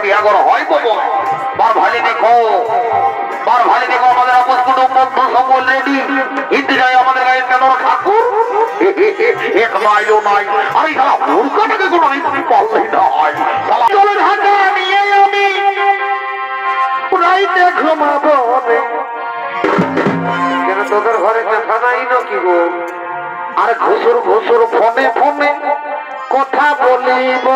বিয়া করা হয় বাবা বার ভালো দেখো আমাদের আপস কুটুম বন্ধু সকল রেডি হিন্দি যায় আমাদের গায়ে কেন ঠাকুর এক মাইলও নাই আরে শালা মূর্খটাকে কোনো আমি পারলেই না হয় শালা চলে ঢাকা নিয়ে আমি রাইতে ঘুমাবো কেন তোদের ঘরে দেখা নাই নাকি গো আর ঘুষুর ফোনে কথা বলিব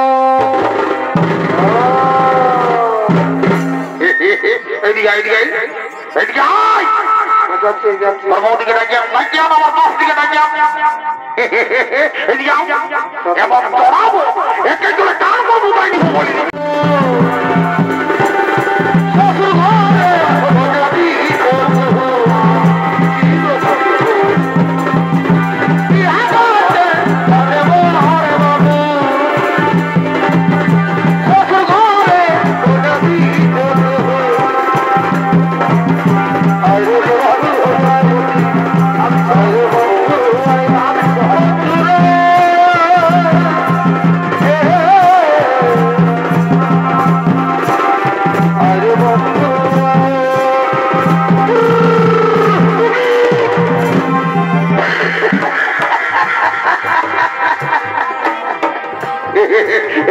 এদিকে মোদিকে ডাকিয়া আমার দশ দিকে ডাকিয়া এদিকে এবার চড়াবো একে করে টান করবো তাই বলি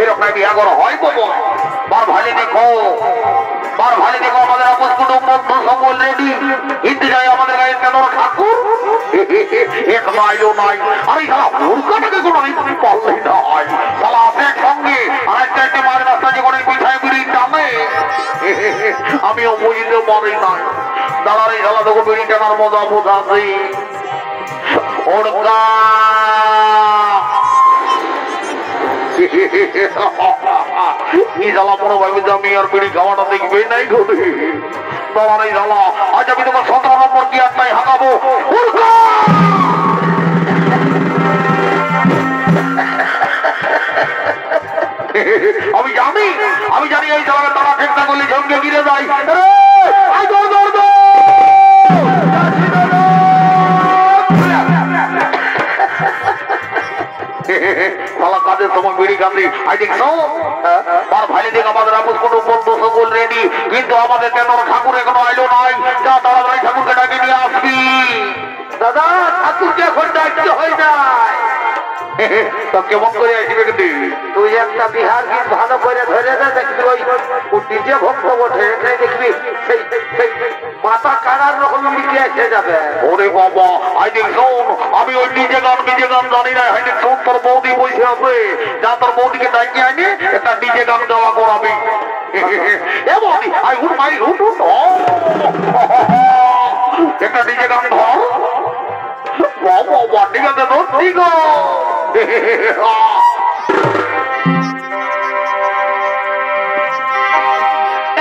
এরকম বিয়া করা হয় বাবা বার ভালো দেখো আমাদের আপস কুটুম বন্ধু সকল রেডি হিন্দি যায় আমাদের গায়ে কেন ঠাকুর এক মাইলও নাই আরে শালা মূর্খটাকে কোনো আমি পারলেই না হয় শালা আছে সঙ্গে আর একটা মাঝ রাস্তা জীবনে পিঠায় বিড়ি টানে আমিও বুঝতে পারি না দাঁড়ারে শালা দেখো বিড়ি টানার মজা বোঝাছি ওরকা মনে ভাবি যে আমি আর বিড়ি খাওয়াটা দেখবে নাই ঘটে দাঁড়াই জ্বালা আজ আমি তোমার 17 নম্বর কি একটাই হাঁকাবো আমি জানি এই জায়গায় তারা চেষ্টা করলে জমকে গিরে যায় কাজের সময় বিড়ি কান্দি ভাই দেখ আমাদের আপস কোনো বন্ধু সকল রেডি কিন্তু আমাদের কেন ঠাকুর এখনো আইলো নাই যা তাড়াতাড়ি ঠাকুরকে ডাকে নিয়ে আসবি দাদা ঠাকুরকে এখন ডাকতে হয় যায় তো কেমন করে আসবে কিন্তু তুই একটা বিহার গীত ভালো করে ধরে দে দেখবি ওই ডিজে ভক্ত ওঠে এখানে দেখবি সেই মাথা কাড়ার রকম লিখে এসে যাবে ওরে বাবা আই দেখ শোন আমি ওই ডিজে গান জানি না হাই দেখ শোন তোর বৌদি বসে আছে যা তোর বৌদিকে ডাকি আনি একটা ডিজে গান দেওয়া করাবি এ বৌদি আই উঠ মাই উঠ একটা ডিজে গান ধর বাবা ঠিক আছে তো ঠিক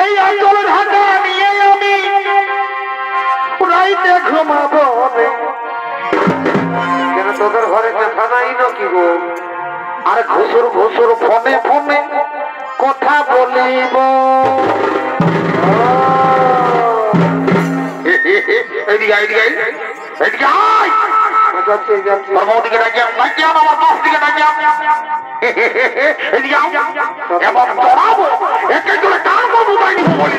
এই অঞ্চলের হাতে নিয়ে আমি রাইতে ঘুমাবো কেন তোদের ঘরে দেখা নাই নাকি গো আর ঘুষুর ফোনে কথা বলিব মোদিকে ডাকিয়া আমার দশ দিকে ডাকিয়া এবার চড়াবো একে করে টান করবো তাই বলি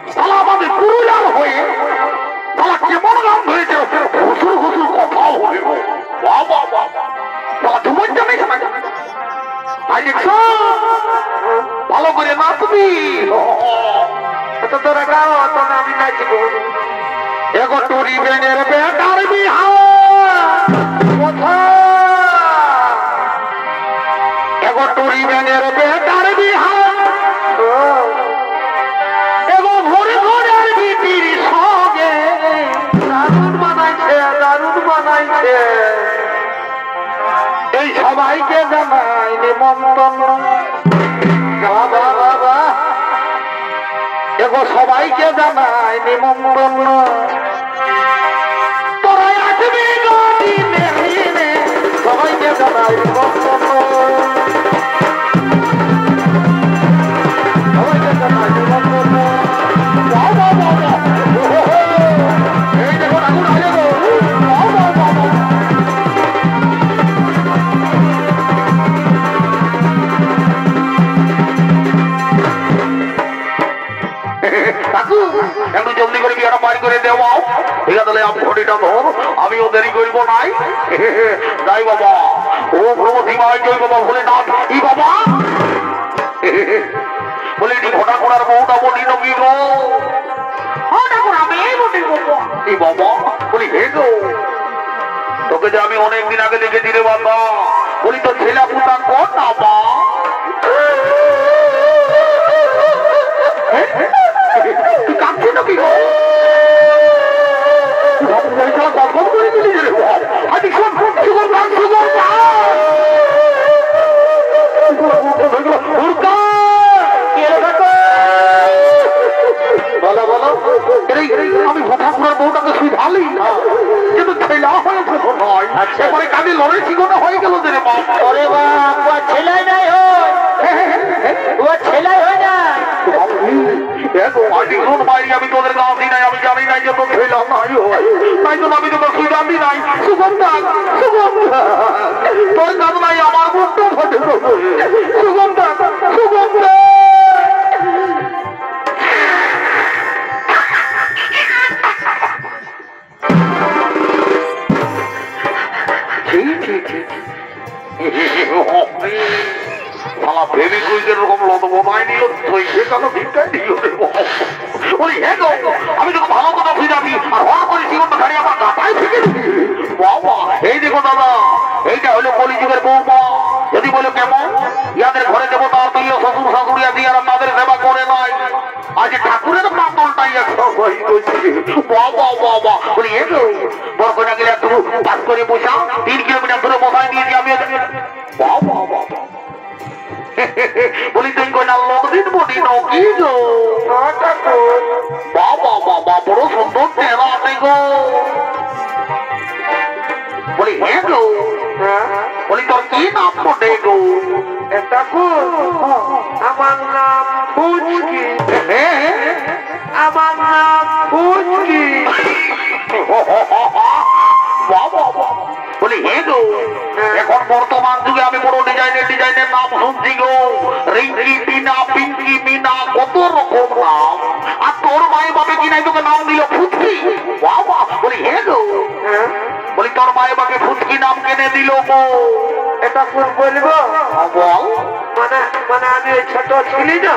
তাহলে আমাদের পুরুলিয়ার হয়ে তাহলে কেমন গান ধরেছে ঘুষুর কথাও হবে তাহলে ধুমন জানে ভালো করে নাচবি তোরা গাও তোরা আমি নাচবো এগো টুরি বেনের বেটার বিহার এগো টুরি বেনের বেটার বিহার এগো ঘরে আর বিটির সঙ্গে দারুণ বানাইছে এই সবাইকে জানাই নিমন্ত্রণ বাবা এগো সবাইকে জানাই নিমন্ত্রণ তোরা আসবি দিনে সবাইকে জানাই নিমন্ত্রণ সবাইকে জানাই নিমন্ত্রণ এই দেখো আগুন আগে গো আমিও দেরি করব নাই। যাই বাবা, ও প্রভু শিবায় জয় বাবা ভোলেনাথ। ই বাবা বলে নি ঘটা করার বউটা বলি নবী গো। আমি বাবা বলি হে গো, তোকে যে আমি অনেকদিন আগে লিখেছি রে বাবা। বলি তো ছেলা পুতা কর না মা। তুই কাঁদছিস নাকি গো? গল্প করে দিলি রে আদি শোন সুগম গান সুগম বলো বলো আমি ভোটাপুরের বউটাকে শুধালি কিন্তু ছেলা হয়েছে নয়। এবারে কাজে লড়াই ঠিকানা হয়ে গেল যে রে বাপ। ওরে বাবা ছেলাই নাই হয়, ও ছেলাই হয় না। আমি তোদের গাছি নাই, আমি জানি নাই যে তোর ছেলা নাই হয়। তাই তো আমি তোকে সুজানি নাই। সুগন্ধা সুগন্ধা তোর কাজ নাই আমার মুখটা ফটে। সুগন্ধা সুগন্ধা আমি তোকে ভালো কথা বুঝাবি আর হওয়া করে জীবনটা গাড়ি আমার গাটাই থেকে বাবা। এই দেখো দাদা, এইটা হলো কলিযুগের বৌমা। যদি বলো কেমন, ইয়াদের ঘরে দেবো তার তুল্য শ্বশুর শাশুড়ি আদি আর আমাদের সেবা করে নাই। আজ ঠাকুরের মাতলটাই বাবা বাবা বলি হে গো, বরকনা গেলে একটু পাস করে বসা 3 কিলোমিটার দূরে বসাই দিয়েছি আমি। বাবা বাবা বলি তুই কই না লোক দিন বলি নকি গো। বাবা বাবা বড় সুন্দর তেরা আছে গো। বলি হে গো, বলি তোর কি নাম বটে গো? আমার নাম ফুচকি, আমার নাম ফুচকি। বাবা বলি হে গো, এখন বর্তমান যুগে আমি বড় ডিজাইনের নাম শুনছি গো। রিঙ্কি টিনা পিঙ্কি মিনা কত রকম নাম। আর তোর মায়ের বাপে কি নাই তোকে নাম দিল ফুচকি? বাবা বলি হে গো, বলি তোর মায়ের বাপে ফুচকি নাম কেনে দিল গো? এটা কোন বলবো বল। মানে মানে আমি ওই ছোট ছিলি না,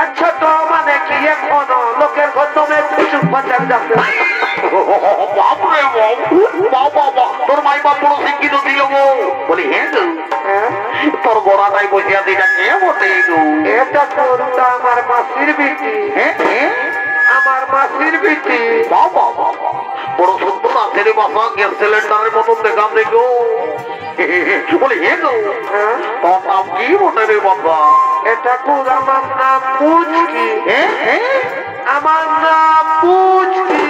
আর ছোট মানে কি এখনো লোকের গন্তমে চুপ পাচার যাবে। বাপরে বাবা তোর মাই বাপ বড় শিক্ষিত ছিল গো। বলি হে গো, তোর গোড়াটাই বসিয়া দিটা কে বটে গো? এটা তোর তো আমার মাসির বিটি, আমার মাসির বিটি। বাবা বাবা বড় সুন্দর আছে রে বাবা, গ্যাস সিলিন্ডারের মতন দেখাম দেখো। বলি হে গো, তোর নাম কি বটে রে বাবা? এটা কোন আমার নাম পুচকি, আমার নাম পুচকি।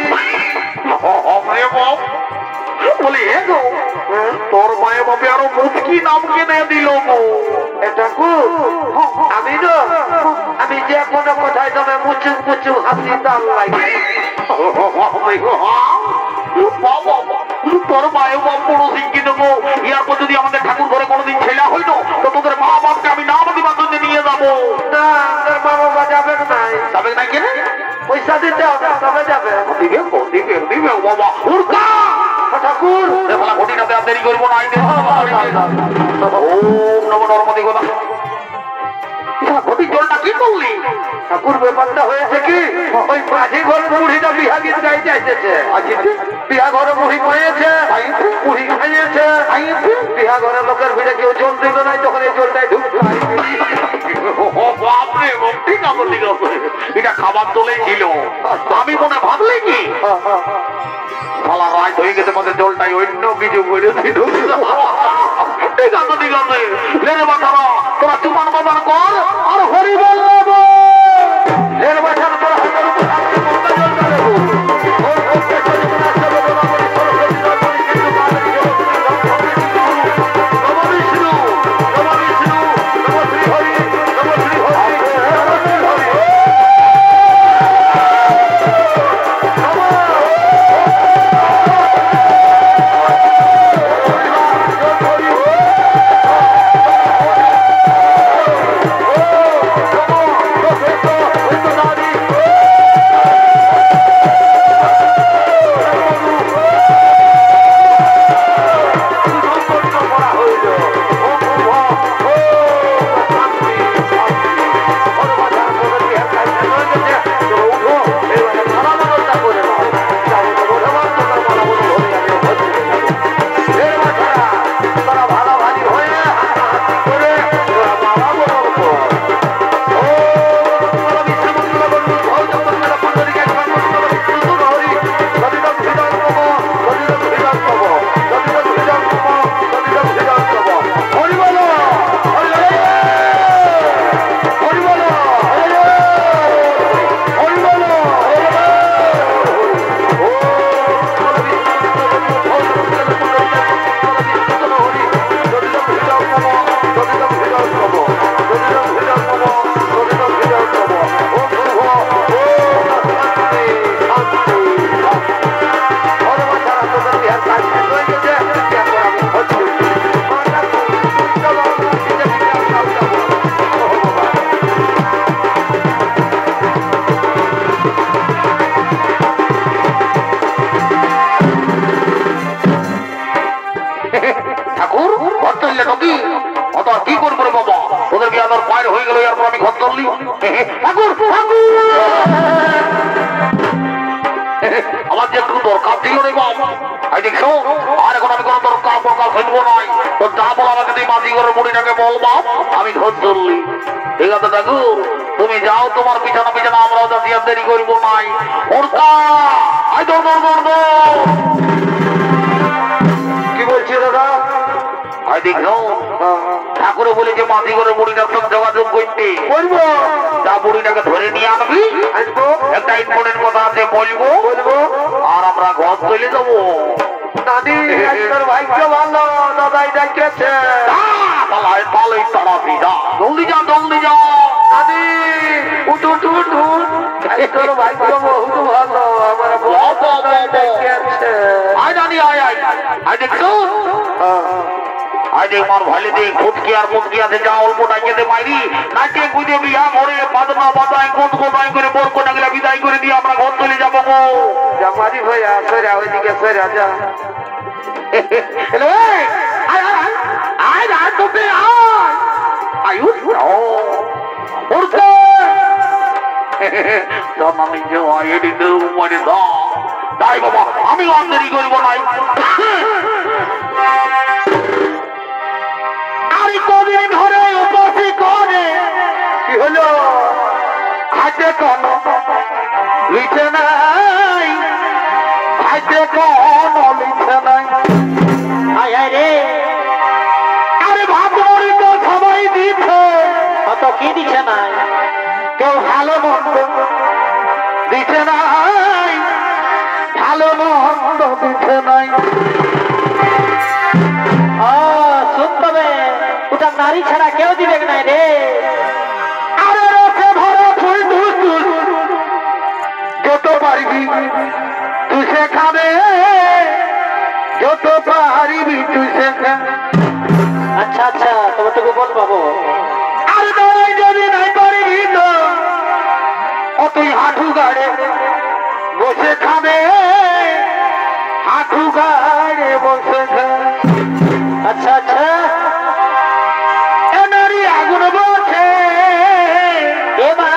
বলি হে গো, তোর মায়ের বাপে আরো মুচকি নাম কেনে দিল গো? এটা আমি না, আমি যে কোনো কথায় তবে মুচুক মুচুক হাসি তাল লাগে। তোর মায়ের বাপ বড় শিক্ষিত গো। ইয়ার পর যদি আমাদের ঠাকুর ঘরে কোনোদিন ছেলে হইতো তো তোদের মা বাপকে আমি নাম দিবার জন্য নিয়ে যাবো। না তোর মা বাবা যাবে নাই। যাবে না কেন? পয়সা দিতে হবে তবে যাবে। দিবে দিবে দিবে বাবা। উর্কা ঠাকুর দেখলা ঘটিটাতে আর দেরি করবো না। ওম নমো নর্মদে গোদা। ঘটির জলটা কি করলি? ঠাকুর ব্যাপারটা হয়েছে কি, ওই মাঝি ঘরে বুড়িটা বিহা গীত গাইতে আসতেছে। বিহা ঘরে বুড়ি পেয়েছে, বুড়ি খাইয়েছে, বিহা ঘরে লোকের ভিড়ে কেউ জল দিল নাই, তখন এই জলটাই ঢুকতে ঠিক আছে ঠিক আছে, এটা খাবার চলেই ছিল। আমি মনে ভাবলি কি শালা রাত হয়ে গেছে, আমাদের জলটাই অন্য কিছু করেছি। ঠিক আছে ঠিক আছে, লেনে বাচ্চারা তোরা চুপান বাজার কর আর হরি বল লেনে বাচ্চারা তোরা হাতের উপর হাতে মন্দা জলটা দেবো। ঠাকুর ঘর চললে নাকি অত আর কি করবো রে বাবা ওদের কি আমার পায়ের হয়ে গেল এরপর আমি ঘর চললি ঠাকুর আমার যে একটু দরকার ছিল রে বাবা দেখছো আর এখন আমি কোনো দরকার শুনবো নাই তো যা বল আমাকে তুই মাঝি ঘরের বুড়িটাকে বল বাপ আমি ঘর চললি ঠিক আছে ঠাকুর তুমি যাও তোমার পিছানা পিছানা আমরাও যাচ্ছি আর দেরি করবো নাই ওরকা আই দৌড় দৌড় দৌড় দৌড় কি বলছি দাদা আই দেখছো ঠাকুরে বলে যে মাঝি ঘরের বুড়িটার সব যোগাযোগ করতে বলবো যা বুড়িটাকে ধরে নিয়ে আনবি আসবো একটা ইম্পর্টেন্ট কথা আছে বলবো বলবো আর আমরা ঘর চলে যাবো দাদি তোর ভাগ্য ভালো দাদাই ডাকিয়েছে ভালোই তাড়াতাড়ি যা জলদি যা জলদি যা দাদি উঠ উঠ উঠ উঠ তোর ভাগ্য বহুত ভালো আমার দাদাই ডাকিয়েছে আয় জানি আয় আয় আয় দেখছো আজ আমার ভালো দেখ ফুটকি আর মুটকি আছে যা অল্প ডাকিয়ে মাইরি নাচে কুদে বিয়া ঘরে বাদনা বাদায় কোন কোনায় করে বোর কোনা গেলে বিদায় করে দিয়ে আমরা ঘর চলে যাবো গো জামারি ভাইয়া সরা ওইদিকে সরা যা হ্যালো আয় আয় আয় রাত তোতে আয় আয়ু ও উঠতে আমি যে আয় দিতে মানে দা তাই বাবা আমি আর দেরি করবো নাই আরে কদিন ধরে উপাসী করে কি হলো হাতে কোন লিখে নাই হাতে কোন লিখে নাই আয় আয় রে আরে ভাবরি তো সবাই দিচ্ছে কত কি দিচ্ছে নাই কেউ ভালো মন্দ দিচ্ছে নাই ভালো মন্দ দিচ্ছে নাই শুনবে ওটা নারী ছাড়া কেউ দিবে নাই রে আরে রথে ভরা ফুল যত পারবি তুই সেখানে যত পারবি তুই সেখানে আচ্ছা আচ্ছা তোমার তো গোপন পাবো আর দাঁড়াই যদি নাই পারবি তো তুই হাঁটু গাড়ে বসে খাবে হাঁটু গাড়ে বসে খাবে আচ্ছা আচ্ছা এনারি আগুন বসে এবা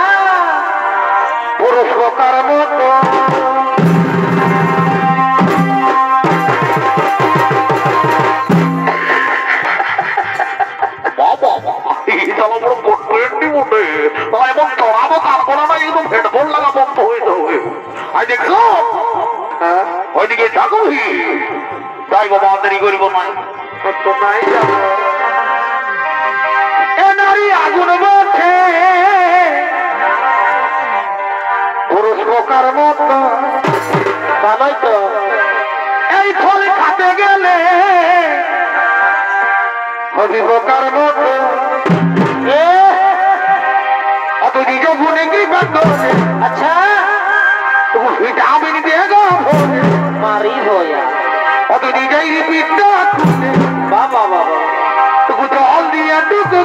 পুরুষ প্রকার মতো হেডফোন লাগা বন্ধ হয়ে যাবে আই দেখছো ওইদিকে থাকো তাই বাবা দেরি করব না তো নাই যাবো এ নারী আগুন বসে পুরুষ প্রকার মতো ভালোই তো এই ফল খাতে গেলে হবি প্রকার মতো অত নিজ গুণে কি বান্ধবে আচ্ছা তুমি ভিটামিন দিয়ে গো মারি হইয়া অত নিজেই পিঠটা খুলে বাবা বাবা তুমি জল দিয়ে টুকু